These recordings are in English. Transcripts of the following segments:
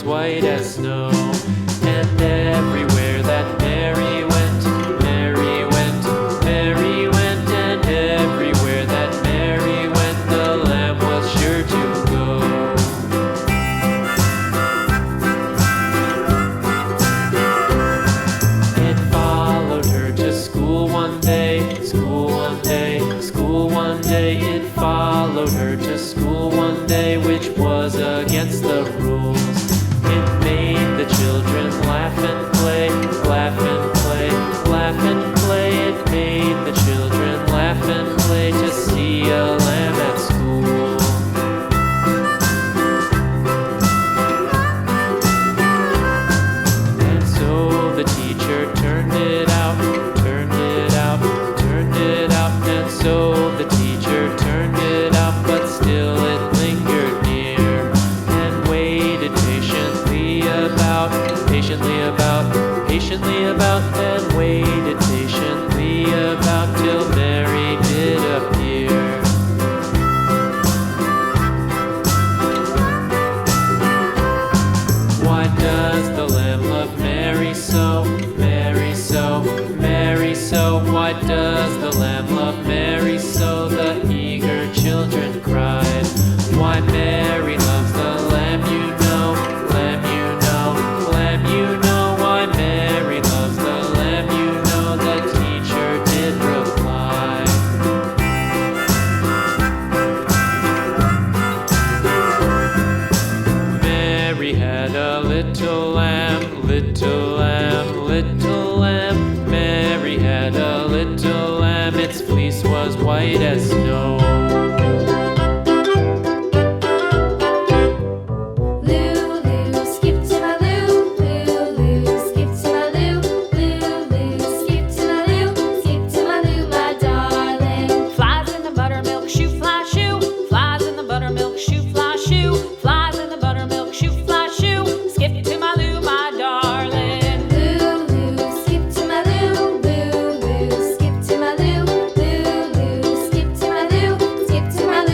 white as snow. And everywhere that Mary went, Mary went, Mary went, and everywhere that Mary went, the lamb was sure to go. It followed her to school one day, school one day, school one day. It followed her to school one day, which was against the rules. It made the children laugh and play, laugh and play, laugh and play. It made the children laugh and play to see a lamb at school. And so the teacher turned it out, turned it out, turned it out. And so the teacher turned it out, but still it lingered near and waited patiently about, patiently about, and waited patiently about till Mary did appear. Why does the lamb love Mary so, Mary so, Mary so? Why does the lamb love Mary so? The eager children cried. Why Mary loves the lamb, you know, lamb, you know, lamb, you know. Why Mary loves the lamb, you know, the teacher did reply. Mary had a little lamb, little lamb, little lamb. Mary had a little lamb, its fleece was white as snow. Skip to my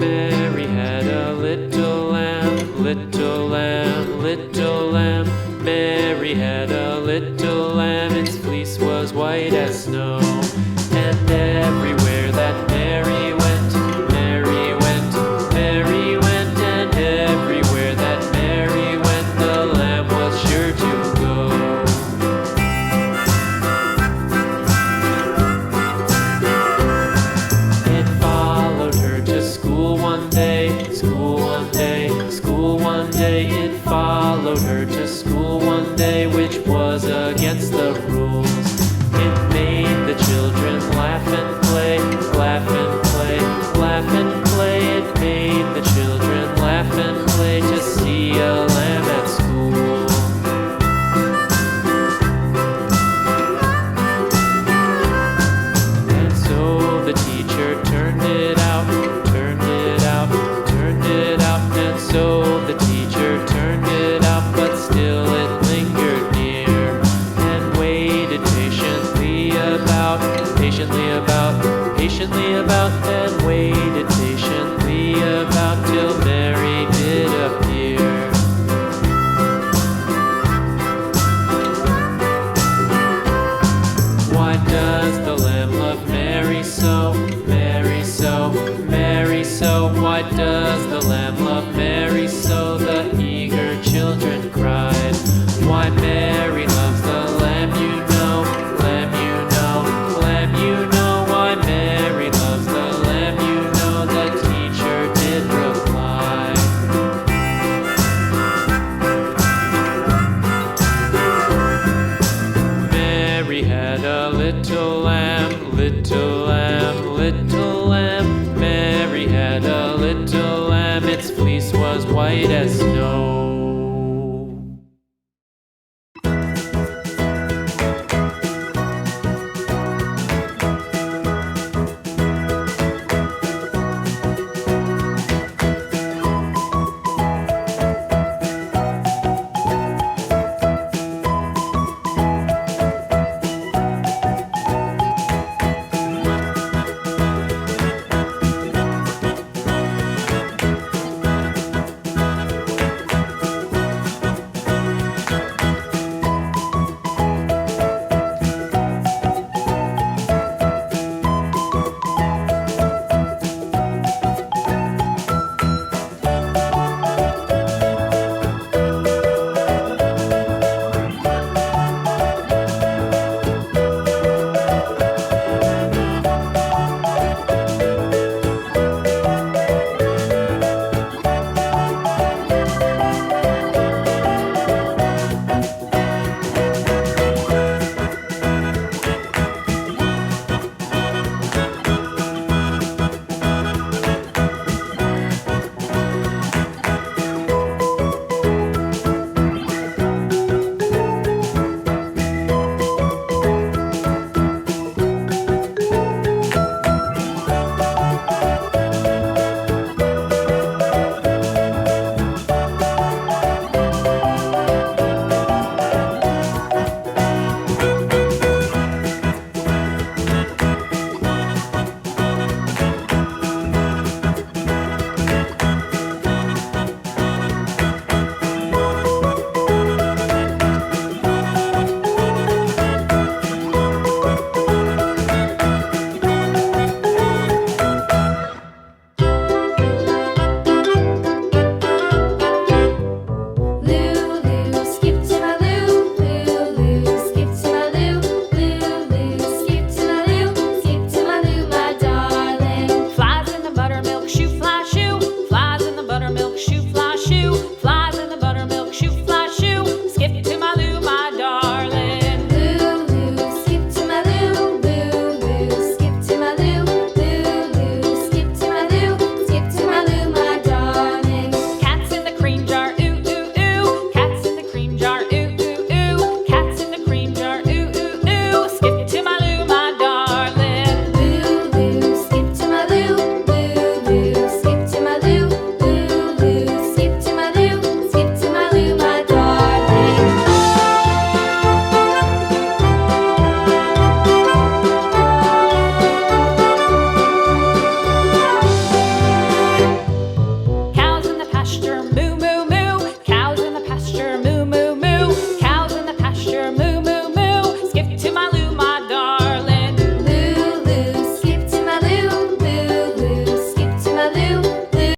Mary had a little lamb, little lamb, little lamb. Mary had a little lamb, its fleece was white as snow. And everywhere that Mary went, Mary went, Mary went, and everywhere that Mary went, the lamb was sure to go. It followed her to school one day, school one day, school one day. It followed her to school one day, which was against the rules. It made the children laugh and play, laugh and play, laugh and play. It made the children laugh and play to see a lamb at school. And so the teacher turned it out, turned it out, turned it out. And so the teacher turned it out, but still it lingered near and waited patiently about, patiently about, and waited patiently about till Mary did appear. Why does the lamb love Mary so, Mary so, Mary so? Why does the lamb love Mary so? The eager children cried. Why Mary loves the lamb, you know, lamb, you know, lamb, you know. Why Mary loves the lamb, you know, the teacher did reply. Mary had a little lamb, little lamb, little lamb. Mary had a little lamb, its fleece was white as snow.